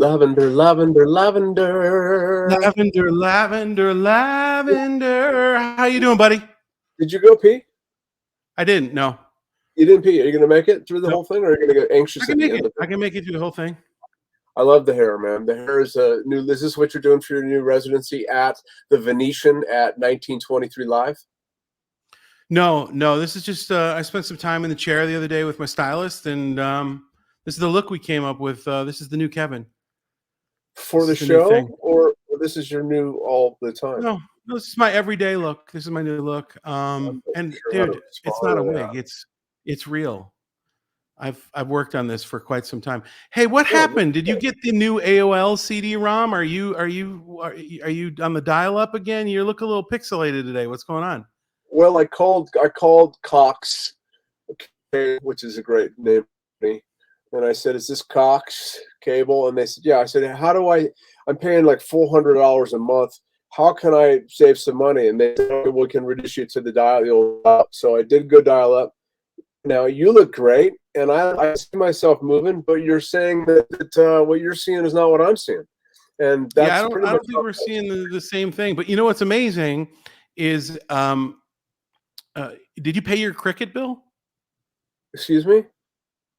Lavender, lavender, lavender. Lavender, lavender, lavender. How you doing, buddy? Did you go pee? I didn't. No. You didn't pee. Are you going to make it through the Nope. whole thing, or are you going to get I anxious can at the make end it. of I it? can make it through the whole thing. I love the hair, man. The hair is a new. Is this what you're doing for your new residency at the Venetian at 1923 Live? No. This is just. I spent some time in the chair the other day with my stylist, and this is the look we came up with. This is the new Kevin For the This is the new show, thing. or this is your new all the time? No, this is my everyday look. This is my new look. And sure how to dude, it's not a respond to wig. It's real. I've worked on this for quite some time. Hey, what happened? Did you get the new AOL CD-ROM? Are you on the dial-up again? You look a little pixelated today. What's going on? Well, I called Cox, okay, which is a great name for me, and I said, "Is this Cox cable?" And they said, "Yeah." I said, "How do I'm paying like $400 a month. How can I save some money?" And they said, "Okay, we can reduce you to the dial-up." So I did go dial-up. Now you look great, and I see myself moving, but you're saying that what you're seeing is not what I'm seeing, and that's I don't think we're seeing the same thing. But you know what's amazing is, did you pay your Cricket bill? Excuse me?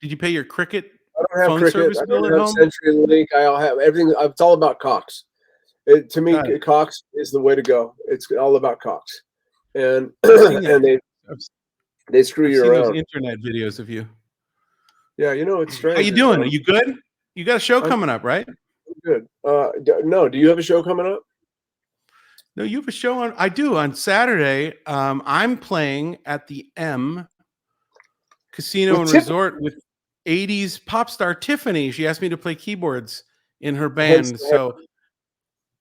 Did you pay your Cricket I don't have phone Cricket. service I bill don't at have home? CenturyLink. I'll have everything. It's all about Cox. To me, Cox is the way to go. It's all about Cox, and and they screw you around. I've seen those internet videos of you. Yeah, it's strange. How you doing? Are you good? You got a show coming up, right? Good. No, do you have a show coming up? No, you have a show on. I do on Saturday. I'm playing at the M Casino and Resort with 80s pop star Tiffany. She asked me to play keyboards in her band, so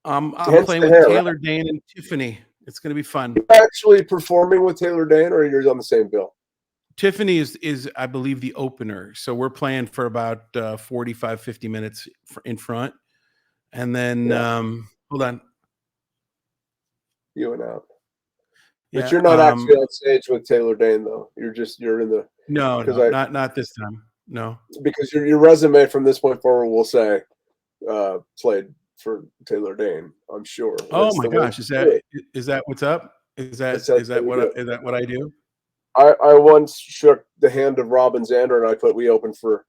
I'm playing with Taylor Dane and Tiffany. It's going to be fun. You're actually performing with Taylor Dane, or you're on the same bill? Tiffany is I believe the opener, so we're playing for about 45 50 minutes in front, and then hold on. You went out. But you're not actually on stage with Taylor Dane, though. You're in the not this time. No, because your resume from this point forward will say played for Taylor Dane. I'm sure. Oh my gosh, is that what's up? Is that what I do? I once shook the hand of Robin Zander, and I put we opened for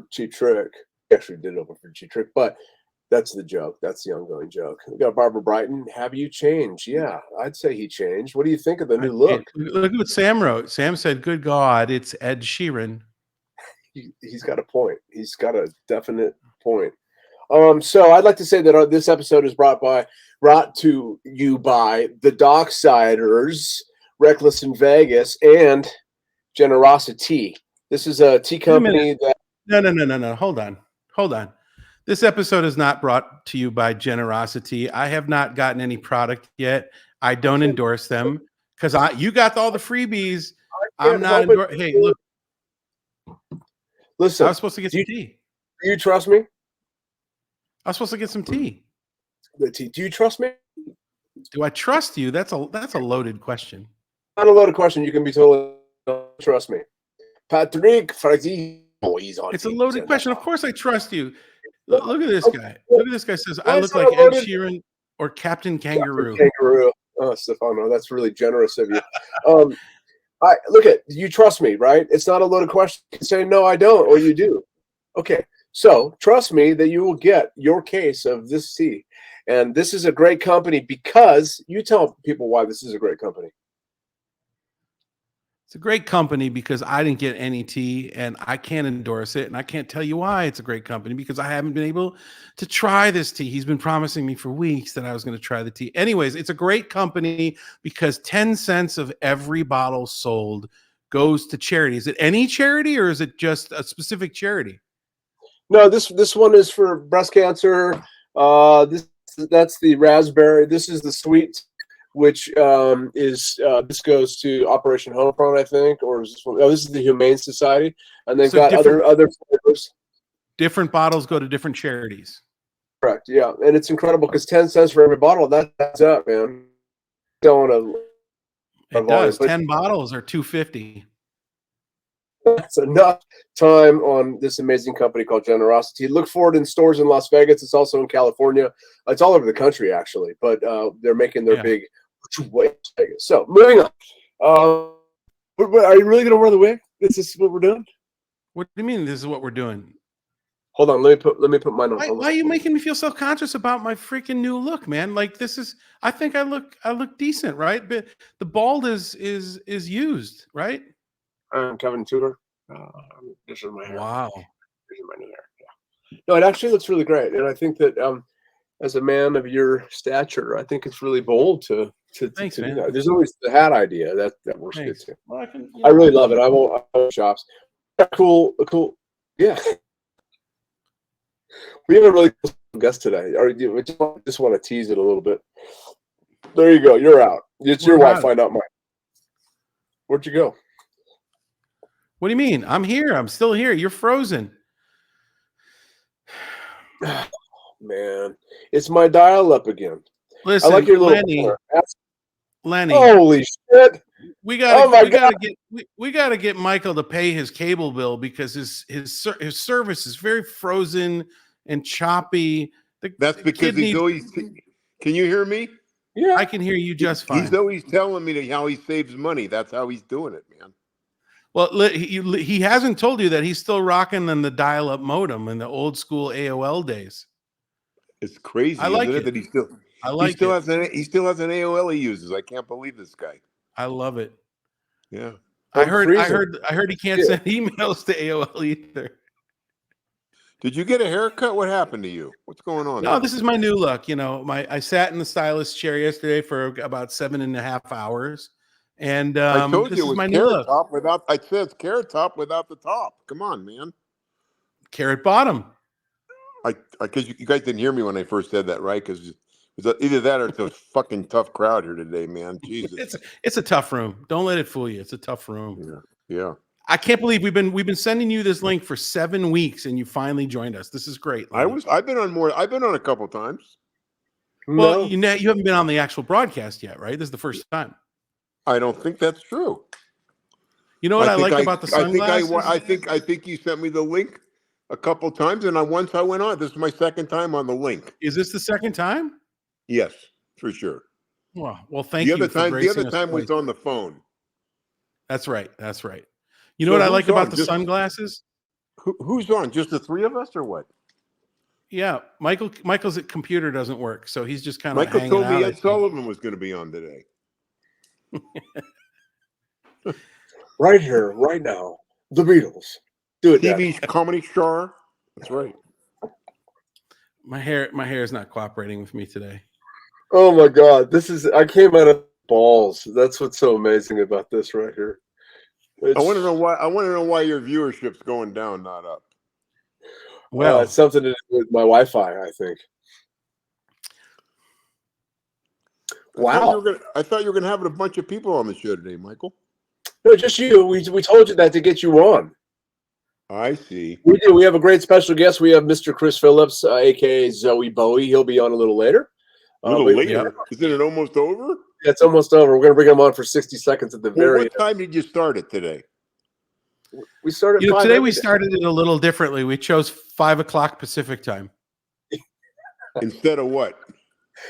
Cheap Trick. We actually did open for Cheap Trick, but that's the joke. That's the ongoing joke. We got Barbara Brighton. Have you changed? Yeah, I'd say he changed. What do you think of the new look? Look at what Sam wrote. Sam said, "Good God, it's Ed Sheeran." He's got a point. He's got a definite point. So I'd like to say that this episode is brought to you by the Docksiders, Reckless in Vegas, and Generosity. This is a tea company that. No. Hold on. This episode is not brought to you by Generosity. I have not gotten any product yet. I don't endorse them because you got all the freebies. I'm not endorsing. Hey, look. Listen. I was supposed to get some tea. Do you trust me? I was supposed to get some tea. The tea. Do you trust me? Do I trust you? That's a loaded question. Not a loaded question. You can be totally trust me. Patrick Frazi. It's a loaded question. Of course I trust you. Look at this guy. Look at this guy says I look like Ed Sheeran or Captain Kangaroo. Oh, Stefano, that's really generous of you. You trust me, right? It's not a loaded question. You can say no, I don't, or you do. Okay. So trust me that you will get your case of this tea. And this is a great company because you tell people why this is a great company. It's a great company because I didn't get any tea and I can't endorse it. And I can't tell you why it's a great company because I haven't been able to try this tea. He's been promising me for weeks that I was going to try the tea. Anyways, it's a great company because 10 cents of every bottle sold goes to charity. Is it any charity or is it just a specific charity? No, this one is for breast cancer. That's the raspberry. This is the sweet, which this goes to Operation Homefront, I think, or is this one? Oh, this is the Humane Society, and they've got other flavors. Different bottles go to different charities. Correct. Yeah, and it's incredible because 10 cents for every bottle. That's up, man. Don't want to. It does. 10 bottles are $2.50. That's enough time on this amazing company called Generosity. Look for it in stores in Las Vegas. It's also in California. It's all over the country, actually, but they're making their big way. So moving on. Are you really going to wear the wig? This is what we're doing? What do you mean this is what we're doing? Hold on, let me put mine on. Why are you making me feel self-conscious about my freaking new look, man? Like this is, I think I look decent, right? But the bald is used, right? I'm Kevin Tudor. This is my hair. Wow. This is my new hair. Yeah. No, it actually looks really great, and I think that as a man of your stature, I think it's really bold to Thanks, do man. that. There's always the hat idea that works good too. Well, I really love it. I won't shops. Cool. Yeah. We have a really cool guest today. We just want to tease it a little bit. There you go. You're out. It's your Wi-Fi, not mine. Where'd you go? What do you mean? I'm here. I'm still here. You're frozen. Man, it's my dial-up again. Listen, I like your little Lenny. Holy shit! We gotta get Michael to pay his cable bill because his service is very frozen and choppy. That's because he's always. Can you hear me? Yeah, I can hear you just fine. He's always telling me how he saves money. That's how he's doing it, man. Well, he hasn't told you that he's still rocking the dial-up modem in the old school AOL days. It's crazy, I like isn't it. that he still has an AOL he uses. I can't believe this guy. I love it. Yeah. I heard he can't send emails to AOL either. Did you get a haircut? What happened to you? What's going on? No, this is my new look. You know, I sat in the stylist chair yesterday for about 7.5 hours. And I told this you it is was my new carrot look. top without. I said it's carrot top without the top. Come on, man. Carrot bottom. Because you guys didn't hear me when I first said that, right? Because it's either that or it's a fucking tough crowd here today, man. Jesus, it's a tough room. Don't let it fool you. It's a tough room. Yeah. I can't believe we've been sending you this link for 7 weeks and you finally joined us. This is great. Lenny. I've been on a couple times. Well, you haven't been on the actual broadcast yet, right? This is the first time. I don't think that's true. You know what I like about the sunglasses? I think you sent me the link a couple times, and once I went on. This is my second time on the link. Is this the second time? Yes, for sure. Well, thank you. The other time was on the phone. That's right. You know what I like about the sunglasses? Who's on? Just the three of us, or what? Yeah, Michael's computer doesn't work, so he's just kind of. Michael told me Ed Sullivan was going to be on today. Right here, right now, the Beatles. Do it. TV comedy star. That's right. My hair is not cooperating with me today. Oh my God, I came out of balls. That's what's so amazing about this right here. I want to know why. I want to know why your viewership's going down, not up. Well, it's something to do with my Wi-Fi, I think. Wow. I thought you were going to have a bunch of people on the show today, Michael. No, just you. We told you that to get you on. I see. We do. We have a great special guest. We have Mr. Chris Phillips, a.k.a. Zowie Bowie. He'll be on a little later. A little later? Isn't it almost over? Yeah, it's almost over. We're going to bring him on for 60 seconds at the very end. What time did you start it today? We started today we started it a little differently. We chose 5 o'clock Pacific time. Instead of what?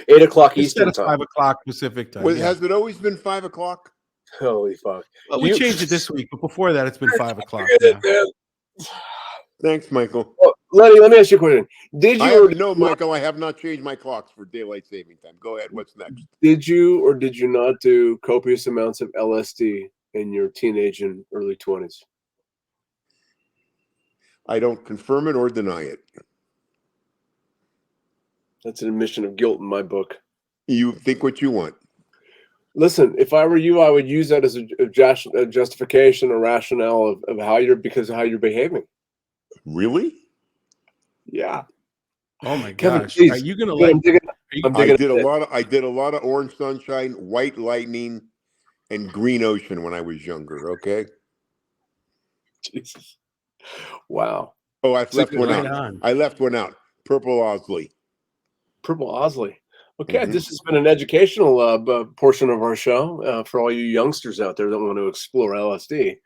8 o'clock Eastern time. 5 o'clock Pacific time. Has it always been 5 o'clock? Holy fuck. Well, we changed it this week, but before that it's been 5 o'clock. Thanks, Michael. Well, Lenny, let me ask you a question. Michael, I have not changed my clocks for daylight saving time. Go ahead. What's next? Did you or did you not do copious amounts of LSD in your teenage and early 20s? I don't confirm it or deny it. That's an admission of guilt in my book. You think what you want. Listen, if I were you, I would use that as a justification, a rationale of how you're behaving. Really? Yeah. Oh my Kevin, gosh! please. Are you gonna like? I did a lot of Orange Sunshine, White Lightning, and Green Ocean when I was younger. Okay. Jesus. Wow. Oh, I left one out. I left one out. Purple Osley. Purple Osley. Okay, This has been an educational portion of our show for all you youngsters out there that want to explore LSD.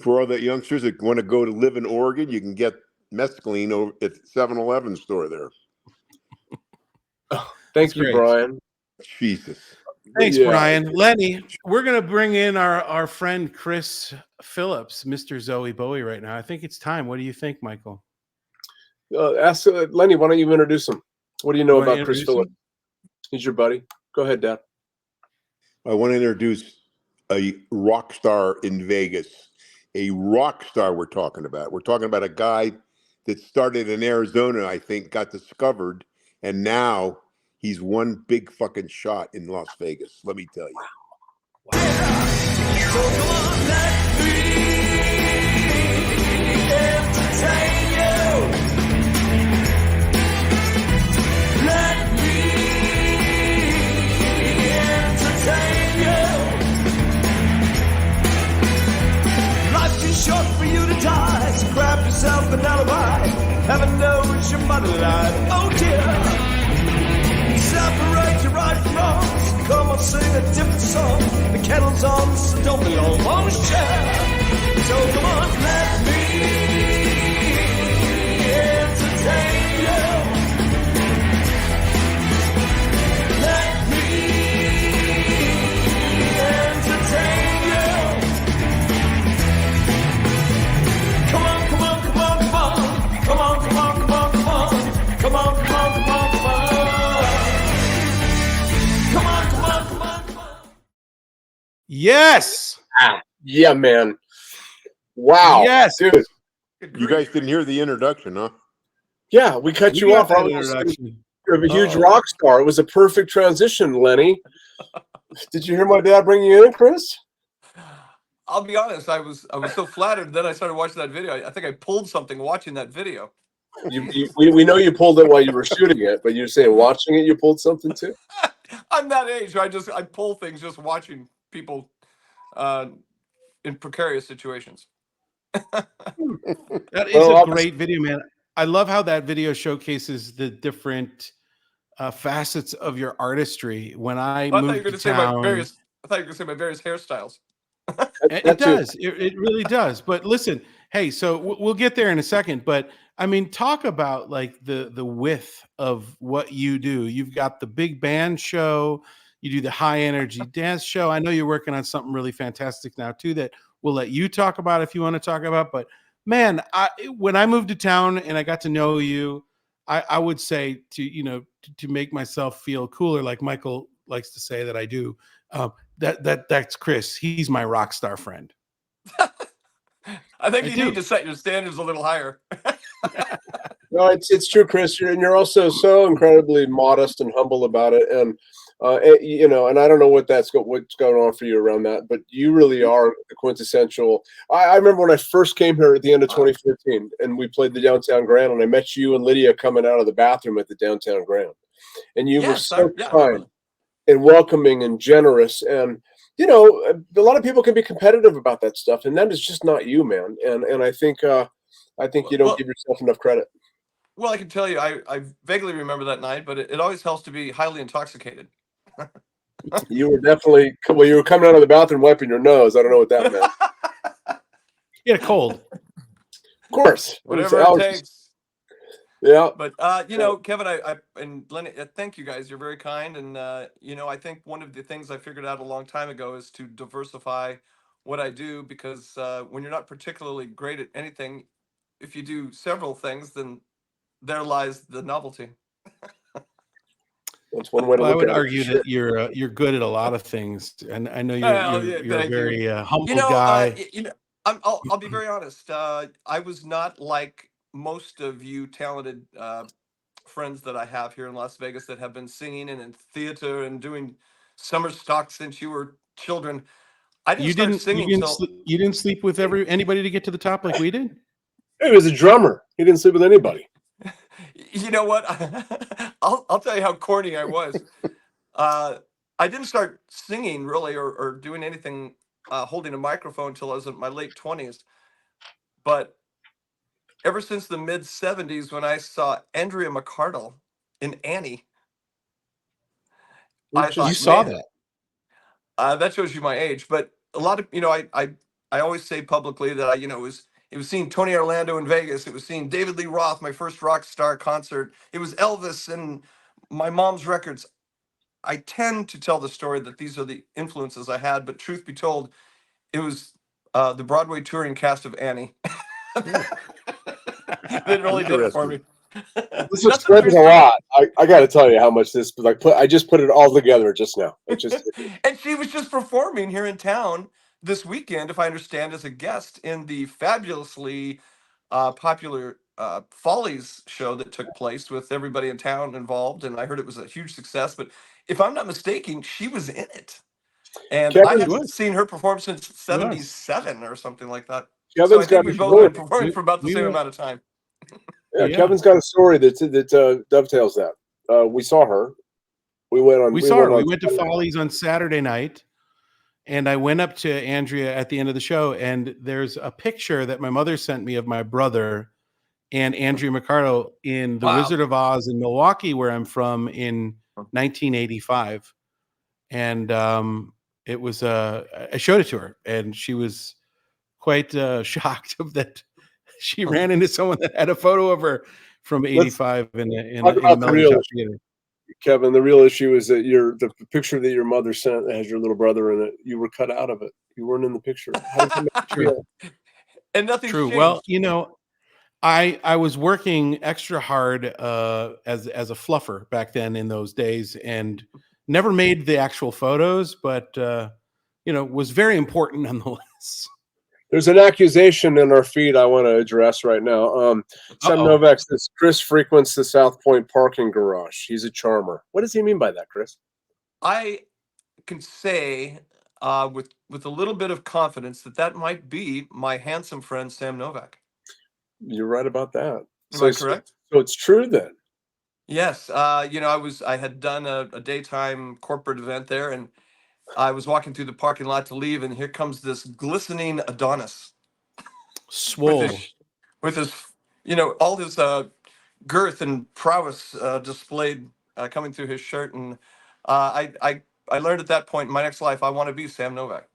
For all the youngsters that want to go to live in Oregon, you can get mescaline over at the 7-Eleven store there. Thank That's you, great. Brian. Jesus. Thanks, Yeah. Brian. Lenny, we're going to bring in our friend Chris Phillips, Mr. Zowie Bowie, right now. I think it's time. What do you think, Michael? Ask Lenny, why don't you introduce him? What do you know You wanna about Chris introduce him? Phillips? He's your buddy. Go ahead, Dad. I want to introduce a rock star in Vegas. A rock star we're talking about. We're talking about a guy that started in Arizona, I think, got discovered, and now he's one big fucking shot in Las Vegas. Let me tell you. So come on, let me entertain you. Let me entertain you. Life's too short for you to die, so grab yourself an alibi. Heaven knows your mother lied. Oh dear. Separate your right from wrongs. Come on, sing a different song. The kettle's on, so don't be long. Almost chair. So come on, let me entertain you. Let me entertain you. Come on, come on, come on, come on. Come on, come on, come on, come on. Come on, come on, come on, come on. Come on, come on, come on, come on. Yes. Yeah, man. Wow. Yes. Dude. You guys didn't hear the introduction, huh? Yeah, we cut We you got off. that I was just introduction. you're a huge Oh. rock star. It was a perfect transition, Lenny. Did you hear my dad bring you in, Chris? I'll be honest. I was so flattered. Then I started watching that video. I think I pulled something watching that video. We know you pulled it while you were shooting it, but you're saying watching it, you pulled something too? I'm that age. Where I pull things just watching people in precarious situations. That is Well, a great video, man. I love how that video showcases the different facets of your artistry. When I I thought you were moved going to to say my town, various. I thought you were going to say my various hairstyles. it does. It really does. But listen, hey, so we'll get there in a second. But I mean, talk about like the width of what you do. You've got the big band show. You do the high energy dance show. I know you're working on something really fantastic now too that we'll let you talk about if you want to talk about. But man, when I moved to town and I got to know you, I would say to make myself feel cooler, like Michael likes to say that I do. That's Chris. He's my rock star friend. I think you need to set your standards a little higher. No, it's true, Chris. You're also so incredibly modest and humble about it, and and I don't know what's going on for you around that, but you really are the quintessential. I remember when I first came here at the end of 2015, and we played the Downtown Grand, and I met you and Lydia coming out of the bathroom at the Downtown Grand, and you were so kind and welcoming and generous, and a lot of people can be competitive about that stuff, and that is just not you, man. And I think you don't give yourself enough credit. Well, I can tell you, I vaguely remember that night, but it always helps to be highly intoxicated. You were definitely you were coming out of the bathroom wiping your nose. I don't know what that meant. You had a cold. Of course. Whatever it takes. Yeah. But Kevin, I and Lenny, thank you guys. You're very kind, and I think one of the things I figured out a long time ago is to diversify what I do, because when you're not particularly great at anything, if you do several things, then there lies the novelty. That's one way to look at it. I would argue that you're good at a lot of things, and I know you're a very humble guy. I'll be very honest. I was not like most of you talented friends that I have here in Las Vegas that have been singing and in theater and doing summer stock since you were children. I didn't start singing you didn't sleep with anybody to get to the top like we did. He was a drummer. He didn't sleep with anybody. You know what? I'll tell you how corny I was. I didn't start singing really or doing anything holding a microphone until I was in my late 20s. But ever since the mid 70s, when I saw Andrea McCardle in Annie, I thought, you saw that. That shows you my age. But a lot of I I always say publicly that it was seeing Tony Orlando in Vegas. It was seeing David Lee Roth, my first rock star concert. It was Elvis and my mom's records. I tend to tell the story that these are the influences I had, but truth be told, it was the Broadway touring cast of Annie that really did it for me. This That's the explains true a story. lot. I got to tell you how much this. I just put it all together just now. It just And she was just performing here in town this weekend, if I understand, as a guest in the fabulously popular Follies show that took place with everybody in town involved. And I heard it was a huge success. But if I'm not mistaken, she was in it. And I Kevin, She hadn't was. seen her perform since She was. story or something like that. So I Kevin's think got a we've both story. been performing We, for about the we same were. amount of time. Yeah, Yeah. Kevin's got a story that dovetails that. We saw her. We went on. We saw her. We went to Follies on Saturday night, and I went up to Andrea at the end of the show, and there's a picture that my mother sent me of my brother and Andrea McCardle in The Wow. Wizard of Oz in Milwaukee, where I'm from, in 1985. And it was I showed it to her, and she was quite shocked of that. She ran into someone that had a photo of her from '85 in talk a about the Melody real Shop Theater. Kevin. The real issue is that the picture that your mother sent that has your little brother in it. You were cut out of it. You weren't in the picture. How does that make you True. feel? And nothing's True. changed. Well, I was working extra hard as a fluffer back then in those days, and never made the actual photos, but was very important nonetheless. There's an accusation in our feed I want to address right now. Sam Uh-oh. Novak says Chris frequents the South Point parking garage. He's a charmer. What does he mean by that, Chris? I can say with a little bit of confidence that might be my handsome friend Sam Novak. You're right about that. Am I correct? So it's true then. Yes. I had done a daytime corporate event there, and I was walking through the parking lot to leave, and here comes this glistening Adonis Swole. with his all his girth and prowess displayed coming through his shirt, and I learned at that point in my next life I want to be Sam Novak.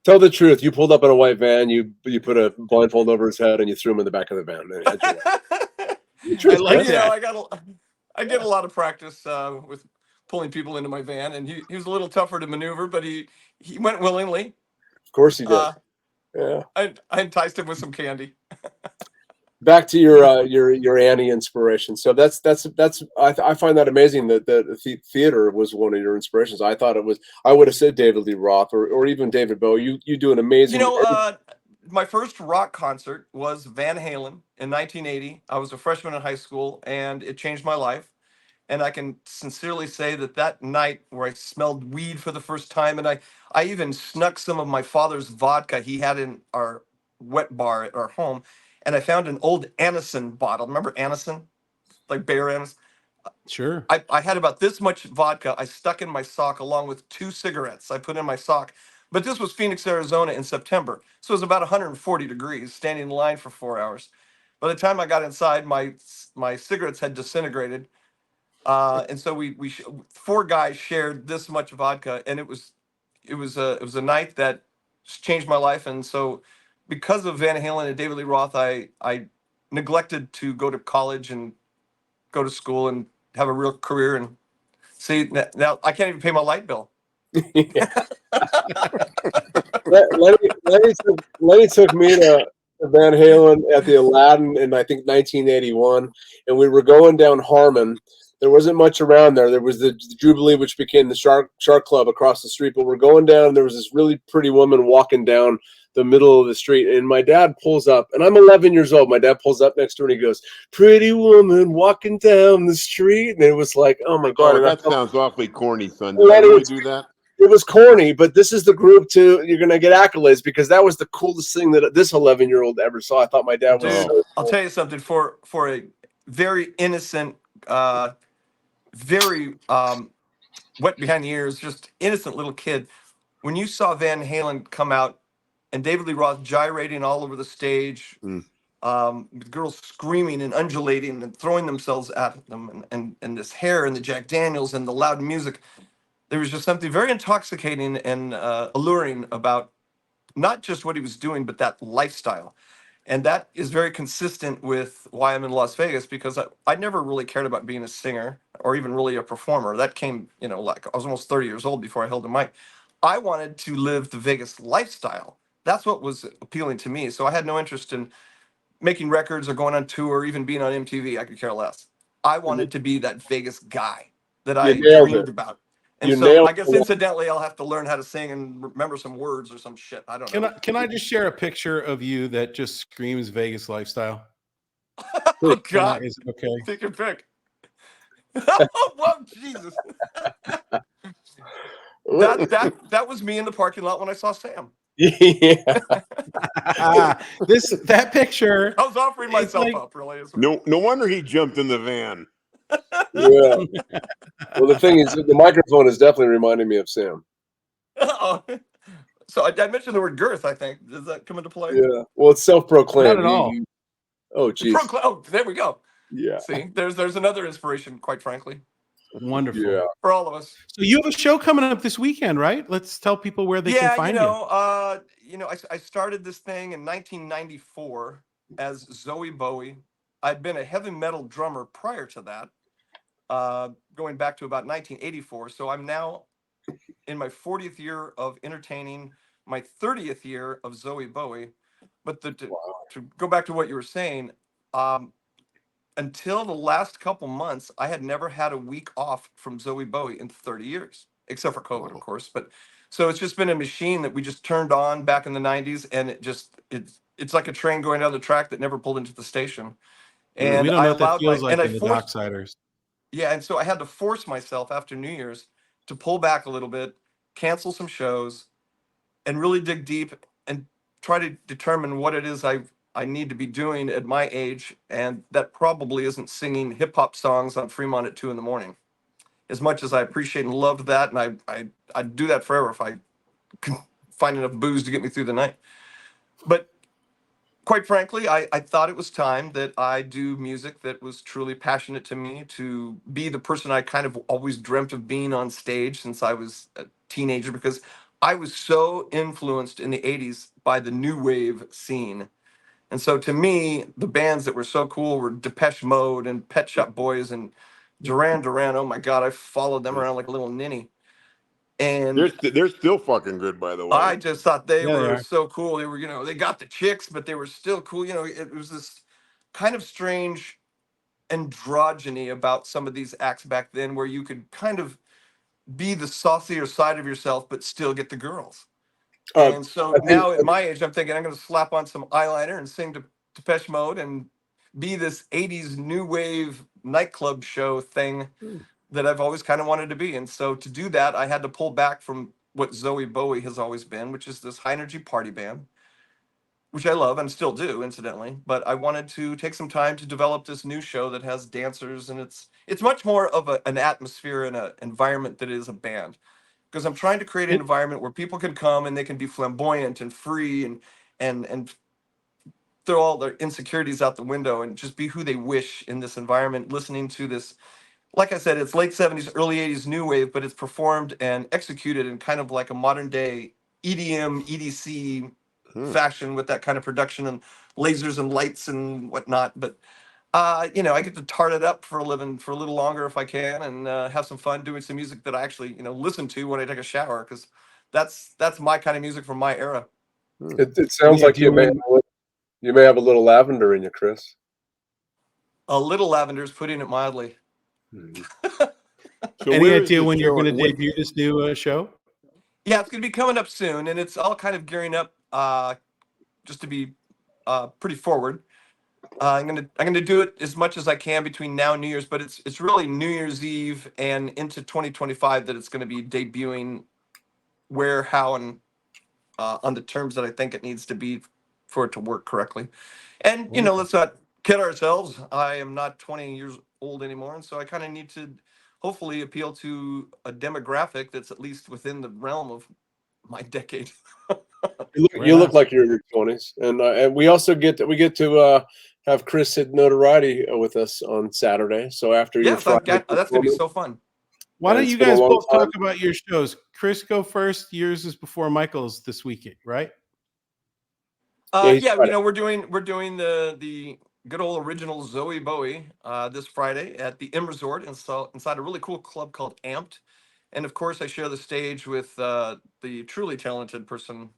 Tell the truth. You pulled up in a white van. You put a blindfold over his head, and you threw him in the back of the van. And had your way. I like that. I get a lot of practice with pulling people into my van, and he was a little tougher to maneuver, but he went willingly. Of course he did. Yeah. I enticed him with some candy. Back to your Annie inspiration. So that's I find that amazing that the theater was one of your inspirations. I thought I would have said David Lee Roth or even David Bowie. You do an amazing. My first rock concert was Van Halen in 1980. I was a freshman in high school, and it changed my life. And I can sincerely say that night where I smelled weed for the first time, and I even snuck some of my father's vodka he had in our wet bar at our home, and I found an old Anison bottle. Remember Anison? Like Bear Anison? Sure. I had about this much vodka I stuck in my sock along with 2 cigarettes I put in my sock. But this was Phoenix, Arizona in September. So it was about 140 degrees, standing in line for 4 hours. By the time I got inside, my cigarettes had disintegrated. And so we 4 guys shared this much vodka, and it was a night that changed my life. And so because of Van Halen and David Lee Roth, I neglected to go to college and go to school and have a real career. And see, now I can't even pay my light bill. Lenny took me to Van Halen at the Aladdin in I think 1981, and we were going down Harmon. There wasn't much around there. There was the Jubilee, which became the Shark Club across the street. But we're going down, and there was this really pretty woman walking down the middle of the street. And my dad pulls up, and I'm 11 years old. My dad pulls up next to her, and he goes, "Pretty woman walking down the street." And it was like, oh, my God. Oh, that sounds awfully corny, son. Did Well, I really it's- do that? It was corny, but this is the group you're going to get accolades because that was the coolest thing that this 11-year-old ever saw. I thought my dad was Dude, so I'll cool. tell you something. For a very innocent, very wet behind the ears, just innocent little kid, when you saw Van Halen come out and David Lee Roth gyrating all over the stage, with girls screaming and undulating and throwing themselves at them, and this hair and the Jack Daniels and the loud music, there was just something very intoxicating and alluring about not just what he was doing, but that lifestyle. And that is very consistent with why I'm in Las Vegas, because I never really cared about being a singer or even really a performer. That came, like I was almost 30 years old before I held a mic. I wanted to live the Vegas lifestyle. That's what was appealing to me. So I had no interest in making records or going on tour or even being on MTV. I could care less. I wanted to be that Vegas guy that You I nailed dreamed it. about. And You so nailed I guess it. incidentally, I'll have to learn how to sing and remember some words or some shit. I don't know. Can I just share a picture of you that just screams Vegas lifestyle? Oh God! Is it okay? Take your pick. Oh, whoa, Jesus! that was me in the parking lot when I saw Sam. Yeah. That picture. I was offering It's myself like- up, really. No wonder he jumped in the van. Yeah. Well, the thing is, the microphone is definitely reminding me of Sam. Oh. So I mentioned the word girth, I think. Does that come into play? Yeah. Well, it's self-proclaimed. Not at all. Oh, geez. Oh, there we go. Yeah. See, there's another inspiration, quite frankly, Wonderful. Yeah. for all of us. So you have a show coming up this weekend, right? Let's tell people where they can find you. I started this thing in 1994 as Zowie Bowie. I'd been a heavy metal drummer prior to that, going back to about 1984. So I'm now in my 40th year of entertaining, my 30th year of Zowie Bowie. But to go back to what you were saying, until the last couple months, I had never had a week off from Zowie Bowie in 30 years, except for COVID, of course. But so it's just been a machine that we just turned on back in the 90s, and it's like a train going down the track that never pulled into the station. And we don't know I what that allowed feels like and I in the forced, Docksiders. yeah, and so I had to force myself after New Year's to pull back a little bit, cancel some shows, and really dig deep and try to determine what it is I need to be doing at my age, and that probably isn't singing hip hop songs on Fremont at 2 a.m. As much as I appreciate and loved that, and I'd do that forever if I could find enough booze to get me through the night. But quite frankly, I thought it was time that I do music that was truly passionate to me, to be the person I kind of always dreamt of being on stage since I was a teenager, because I was so influenced in the 80s by the new wave scene. And so to me, the bands that were so cool were Depeche Mode and Pet Shop Boys and Duran Duran. Oh my God, I followed them around like a little ninny. And They're still fucking good, by the way. I just thought they Yeah, they were are. so cool. They were, they got the chicks, but they were still cool. It was this kind of strange androgyny about some of these acts back then, where you could kind of be the saucier side of yourself, but still get the girls. And so now at my age, I'm thinking I'm going to slap on some eyeliner and sing to Depeche Mode and be this 80s new wave nightclub show thing that I've always kind of wanted to be. And so to do that, I had to pull back from what Zowie Bowie has always been, which is this high energy party band, which I love and still do, incidentally. But I wanted to take some time to develop this new show that has dancers, and it's much more of an atmosphere and an environment that is a band. Because I'm trying to create an environment where people can come and they can be flamboyant and free and throw all their insecurities out the window and just be who they wish in this environment, listening to this. Like I said, it's late 70s, early 80s new wave, but it's performed and executed in kind of like a modern day EDM, EDC fashion, with that kind of production and lasers and lights and whatnot. But I get to tart it up for a living for a little longer if I can, and have some fun doing some music that I actually, listen to when I take a shower, because that's my kind of music from my era. It sounds like you may have a little lavender in you, Chris. A Little Lavender's putting it mildly. So Any where is idea this when you're show? going to debut this new show? Yeah, it's going to be coming up soon, and it's all kind of gearing up just to be pretty forward. I'm gonna do it as much as I can between now and New Year's, but it's really New Year's Eve and into 2025 that it's going to be debuting, where, how, and on the terms that I think it needs to be for it to work correctly. And let's not kid ourselves. I am not 20 years old anymore, and so I kind of need to hopefully appeal to a demographic that's at least within the realm of my decade. You look like you're in your 20s, and we also get to have Chris hit notoriety with us on Saturday. So after your Friday, that's gonna be so fun. Why don't it's you been a guys long both time. talk about your shows? Chris, go first. Yours is before Michael's this weekend, right? Yeah, we're doing the good old original Zowie Bowie this Friday at the M Resort inside a really cool club called Amped, and of course I share the stage with the truly talented person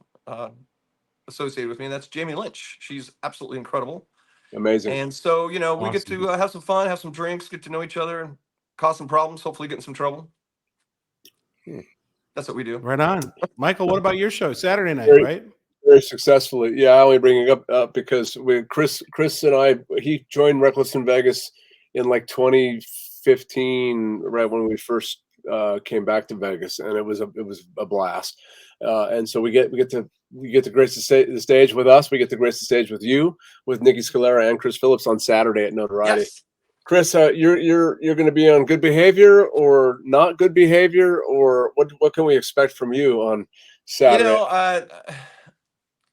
associated with me, and that's Jamie Lynch. She's absolutely incredible. Amazing. And so we get to have some fun, have some drinks, get to know each other, and cause some problems. Hopefully, get in some trouble. That's what we do. Right on, Michael. What about your show Saturday night? Right. Very successfully. Yeah, I only bring it up because Chris and he joined Reckless in Vegas in like 2015, right when we first came back to Vegas, and it was a blast. And so we get to grace the stage with us. We get to grace the stage with you, with Nikki Scalera and Chris Phillips on Saturday at Notoriety. Yes. Chris, you're going to be on Good Behavior or not Good Behavior, or what can we expect from you on Saturday?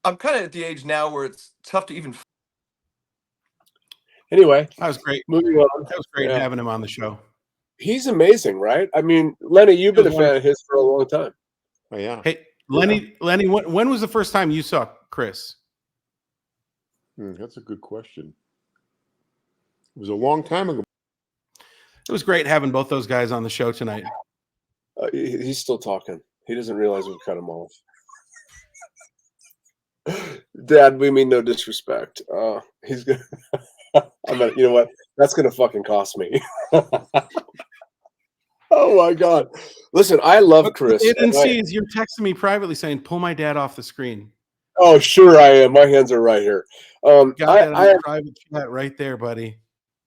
I'm kind of at the age now where it's tough to even. Anyway, that was great. Moving on. That was great having him on the show. He's amazing, right? I mean, Lenny, you've been a fan of his for a long time. Oh yeah. Hey, Lenny, when was the first time you saw Chris? That's a good question. It was a long time ago. It was great having both those guys on the show tonight. He's still talking. He doesn't realize we cut him off. Dad, we mean no disrespect. He's gonna. You know what? That's gonna fucking cost me. Oh my God! Listen, I love Chris. What I didn't see is you're texting me privately saying, "Pull my dad off the screen." Oh, sure I am. My hands are right here. Got that on the private chat right there, buddy.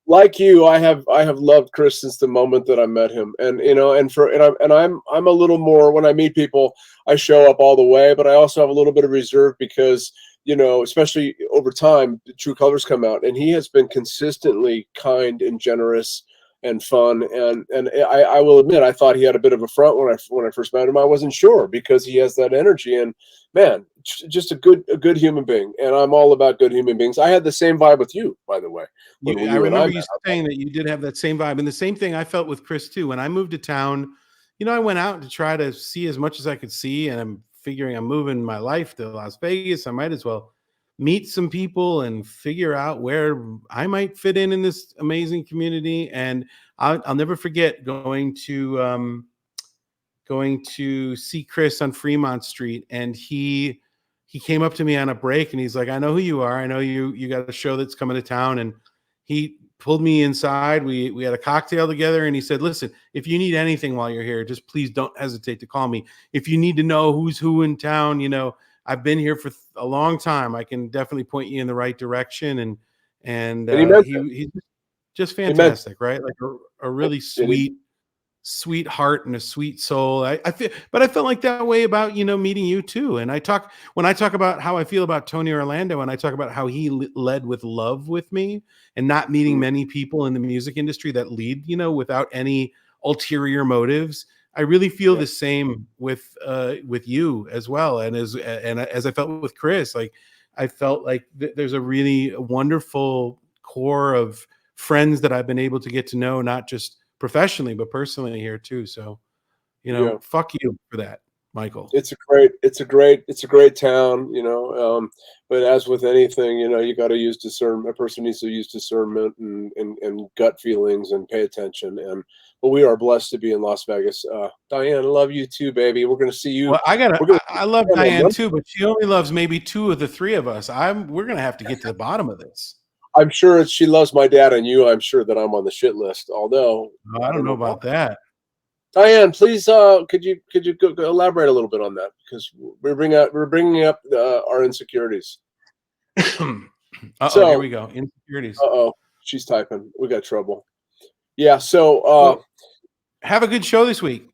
Like you, I have loved Chris since the moment that I met him, and I'm a little more, when I meet people, I show up all the way, but I also have a little bit of reserve because, especially over time, the true colors come out, and he has been consistently kind and generous and fun, and I will admit, I thought he had a bit of a front when I first met him. I wasn't sure because he has that energy, and man, just a good human being, and I'm all about good human beings. I had the same vibe with you, by the way. I remember you saying that you did have that same vibe, and the same thing I felt with Chris too. When I moved to town, I went out to try to see as much as I could see, and I'm figuring I'm moving my life to Las Vegas. I might as well meet some people and figure out where I might fit in this amazing community. And I'll never forget going to see Chris on Fremont Street, and he came up to me on a break and he's like, "I know who you are. I know you got a show that's coming to town." And he pulled me inside. We had a cocktail together, and he said, "Listen, if you need anything while you're here, just please don't hesitate to call me. If you need to know who's who in town, I've been here for a long time. I can definitely point you in the right direction." And he's just fantastic, right? Like a really sweet heart and a sweet soul. I felt like that way about meeting you too. And when I talk about how I feel about Tony Orlando, and I talk about how he led with love with me, and not meeting many people in the music industry that lead without any ulterior motives. I really feel the same with you as well, and as I felt with Chris. Like I felt like there's a really wonderful core of friends that I've been able to get to know, not just professionally but personally here too. So fuck you for that, Michael. It's a great town, but as with anything, you got to use discernment. A person needs to use discernment and gut feelings and pay attention. But we are blessed to be in Las Vegas. Diane, I love you too, baby. We're going to see you. Well, I love Diane too, but she only loves maybe two of the three of us. We're going to have to get to the bottom of this. I'm sure she loves my dad and you. I'm sure that I'm on the shit list, although I don't know about that. Diane, please, could you go elaborate a little bit on that, because we're bringing up our insecurities. Here we go. Insecurities. She's typing. We got trouble. Yeah. So have a good show this week,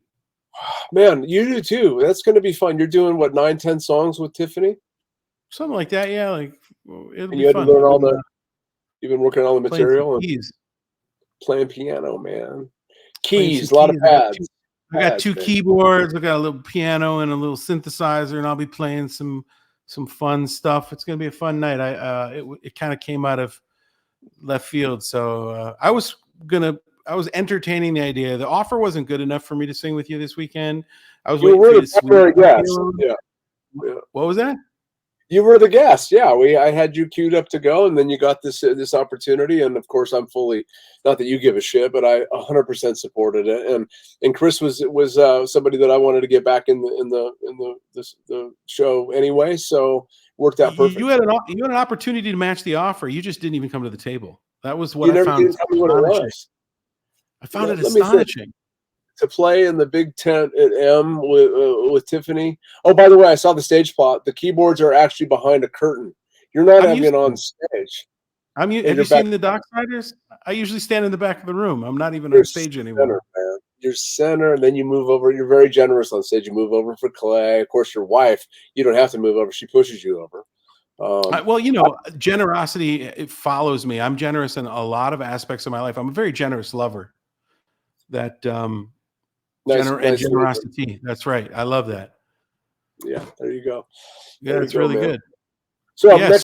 man. You do too. That's going to be fun. You're doing what, 9-10 songs with Tiffany, something like that. Yeah, like it'll be you had fun. to learn all the. You've been working on all the material and playing piano, man. Keys, a lot of pads. I got two keyboards. I got a little piano and a little synthesizer, and I'll be playing some fun stuff. It's gonna be a fun night. It kind of came out of left field, so I was entertaining the idea. The offer wasn't good enough for me to sing with you this weekend. I was waiting for you to Yeah. What was that? You were the guest. Yeah, I had you queued up to go, and then you got this opportunity. And of course, I'm fully, not that you give a shit, but I 100% supported it. And Chris was somebody that I wanted to get back in the show anyway. So worked out perfect. You had an opportunity to match the offer. You just didn't even come to the table. That was what You I never found did tell me what it astonishing. was. I found it Let me think. astonishing. To play in the big tent at M with Tiffany. Oh, by the way, I saw the stage plot. The keyboards are actually behind a curtain. You're not even on stage. Have you seen the Docksiders? I usually stand in the back of the room. I'm not even on stage anymore. Center, man. You're center, and then you move over. You're very generous on stage. You move over for Clay. Of course, your wife, you don't have to move over. She pushes you over. Well, generosity, it follows me. I'm generous in a lot of aspects of my life. I'm a very generous lover. That generosity. That's right. I love that. Yeah, there you go. Yeah, it's really good. So yes.